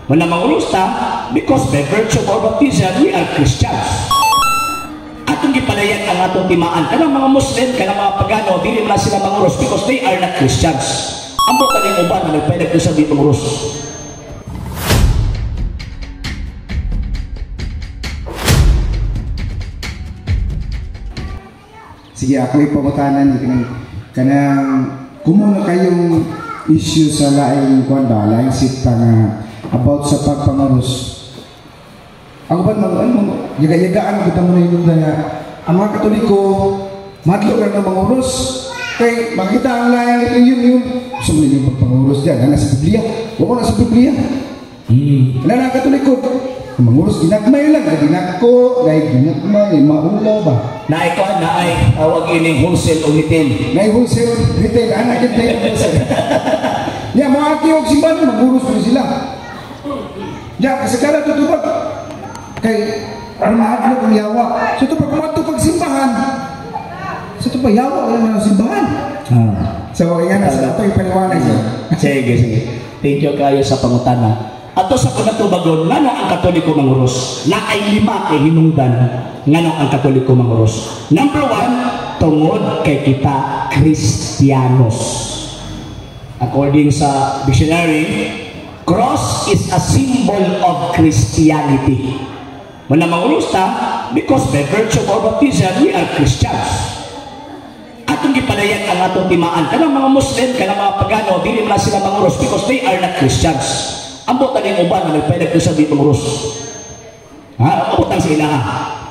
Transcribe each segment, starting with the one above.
Wala mangulos ta because by virtue of our baptism we are Christians. Atong gipalayan ang atong timaan kanang mga Muslim, kanang mga pagano, dili man sila mangulos because they are not Christians. Ambot kaning uban na nagpayag sa di mangulos. Sige, ako ipamutanan kanang kumo na kayong issue sa laing kwanda, laing sita nga about sa pagpangaros. Ako ba yaga-yagaan kita mo na yung nga ang mga Katoliko madlo lang ng manguros kay makita ang laing ito yun sumunod yung pagpanguros dyan na sa Biblia. Huwag ko na sa Biblia. Wala na ang Katoliko manguros, ginagmay lang, ginagko, ginagmay, maulaw ba? Naay ko, naay, awag ining wholesale o retail. Naay wholesale, retail, anak yun tayo wholesale. Yan, mga atiyog simbahan, maguros ko sila. Yan, kasi kala tutupag. Kay, ang mahal kong yawa. So ito, pag matupag simbahan, so ito pa, yawa, wala na simbahan. So, yan na, sa ito, ipaniwanay siya. Sige. Thank you kayo sa pangutana. Ato sa pagkatubagon, ngano ang Katoliko manguros? Na ay 5 kay hinungdan, ngano ang Katoliko manguros? Number 1, tungod kay kita Kristiyanos. According sa dictionary, cross is a symbol of Christianity. Wala manguros ta because by virtue of our baptism we are Christians. Atong gipalayan ang atong timaan kanang mga Muslim, kanang mga pagano, dili man sila manguros because they are not Christians. Ambot na yung uban na nagpayag sa di manguros. Ambot ang sila.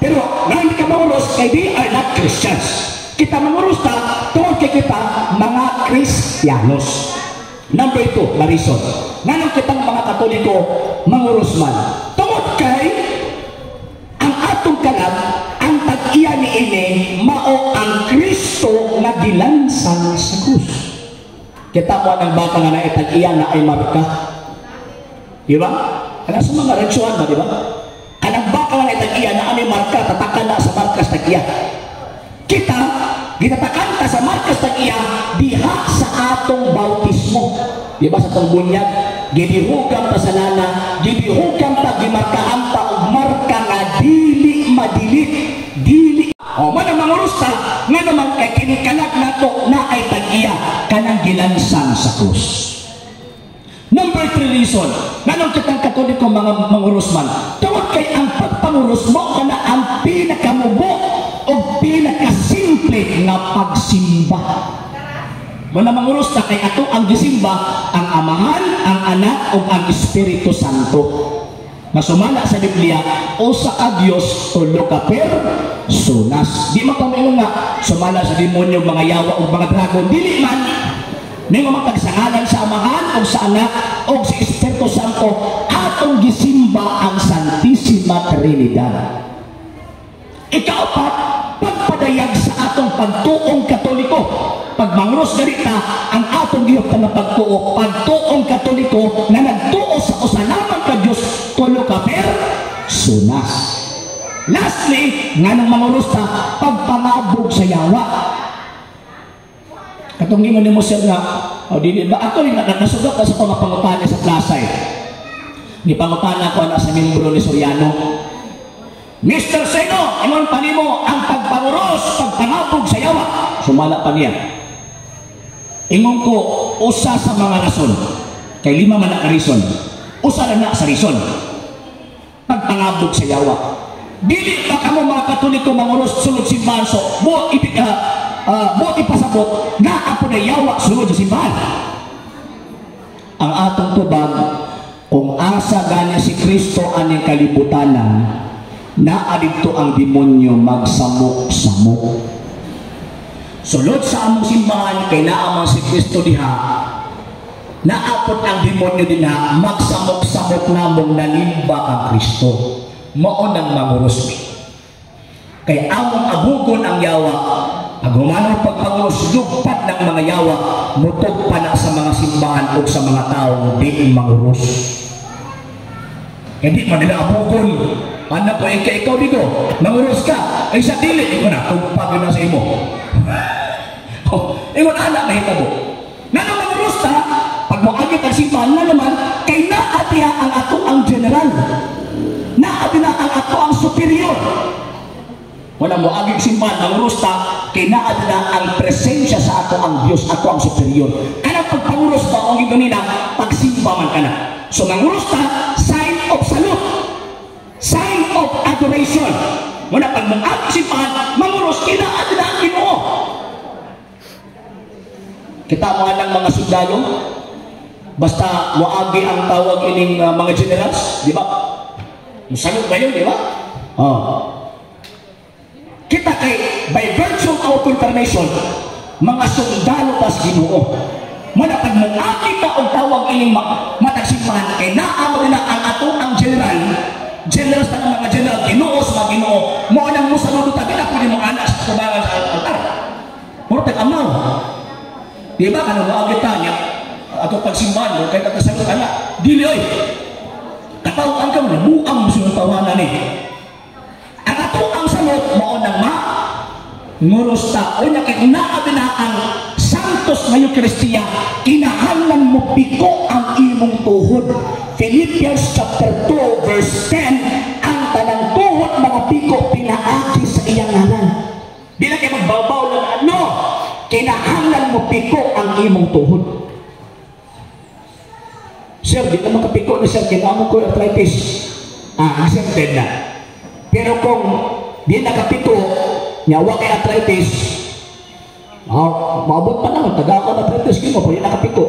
Pero nga hindi ka manguros kay they are not Christians. Kita manguros ta tungkol kay kita mga Kristiyanos. Number 2, na reason. Nga kitang mga Katoliko manguros man. Tungkol kay ang atong kalag, ang tag-iya ni ini mao ang Kristo na gilansang sa krus. Kita mo ang baka nga na itag-iya na ay marka. Diba? Ano sa mga ritual ba, diba? Kanang baka na itag-iya na ano marka, tatakan na sa markas tag-iya. Kita, gitatakan ka sa markas tag-iya diha sa atong bautismo. Diba sa itong bunyag? Ginihugang pa sa nana, ginihugang pa, gimarkaan pa, o marka nga dili madilit, dili. O, manang manguros ta, nga naman kay kinikalag na to na ay tag-iya, kanang gilansang sa krus. Number 3 reason, nanong kitang Katoliko mga manguros man, tungkol kay ang pagpanguros mo kana ang pinakamubo o pinakasimple nga pagsimba. Wala manguros na kay ato ang gisimba, ang Amahan, ang Anak, o ang Espiritu Santo. Masumala sa Biblia, o sa Dios tulo ka personas. Di magpamayon nga, sumala sa demonyo, mga yawa o mga dragon, dili man. Nang magtagsangalan sa Amahan o sa Anak o sa Espiritu Santo, atong gisimba ang Santissima Trinidad. Ikaapat, pagpadayag sa atong pagtuong Katoliko. Pagmanguros garita ang atong gihok na pagtuo, pagtuong Katoliko na nagtuo sa usalaman ka Diyos tulo ka personas. Lastly, nga nang manguros ta, pagpangabog sa yawa. Katong ingon ni mo sir nga, dili ba ako rin nasugat na sa pangapangutana sa klasay. Ni pangutana ko na sa membro ni Soriano. Mr. Seno, ingon pa nimo ang pagpanguros, pagpangabog sa yawa. Sumala pa niya. Ingon ko, usa sa mga rason. Kay 5 man na reason. Usa na sa reason. Pagpangabog sa yawa. Dili pa kamo mga Katoliko manguros sulod simbahan so, mo ipasabot na ako na yawa sulod sa simbahan. Ang atong tubag, kung asa ganya si Kristo aning kalibutanan, naadito ang demonyo magsamok-samok. Sulod sa among simbahan, kay naamang si Kristo diha, naapot ang demonyo diha, magsamok-samok namong nanimba ang Kristo. Mao nang manguros. Kay among abugon ang yawa, pag humanong pagpanguros, lugpat ng mga yawa, mutog pa na sa mga simbahan o sa mga tao, di manguros. Hindi man nila abugon. Anak ko, ikaw dito, manguros ka. Ay sa dili, ikaw na, tugpag na sa imo. Ingon anak na hitabo. Nanong manguros ta, pag moagi ang simbahan na naman, kay naatiha ang ato ang general. Naatiha ang ato ang superior. Wala moagi ang simbahan, ang rusta, kay naatiha ang presensya sa ato ang Diyos, ato ang superior. Kanang pagpanguros ba, ang ito nila, pagsimba man ka na. So, ang rusta, sign of salute. Sign of adoration. Muna pag moagi simbahan, manguros, kay naatiha ang Ginoo. Kita mo ng mga sundalo, basta moagi ang tawag ining mga generals, di ba? Musalot ba yun, di ba? Kita kay, by virtue of confirmation, mga sundalo tas Ginoo. Muna pag moagi ka ang tawag ining matagsimbahan, kay naamo na ang ato ang general, generals na mga general, Ginoo sa mga Ginoo, mo nang musalot tabi na pwede mong anas sa kubangan sa altar. Muna tag-amaw. Diba ka na maagita niya ato pagsimbahan mo, kahit nagkasagot ka na, dili oy, katawaan ka mo na, buang mo siya tawanan eh. Ang ato ang salot, maunang nguros ta, o niya kay naabi na ang Santos na Eucharistia, kinahanglan mo piko ang imong tuhod. Philippians chapter 2 verse 10, ang tanang tuhod mga piko pinaagi sa iyang ngalan. Di na kayo magbabaw lang ano, kinahanglan mo piko ang imong tuhod. Sir, di na makapiko na sir, kinahanglan ko arthritis. Accepted na. Pero kung di nakapiko, nyawa kay arthritis, maabot pa naman, taga ako arthritis, kaya mo, pwede nakapiko.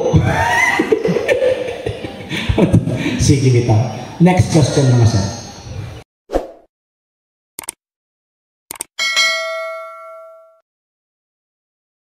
Sige, bitaw. Next question mga sir.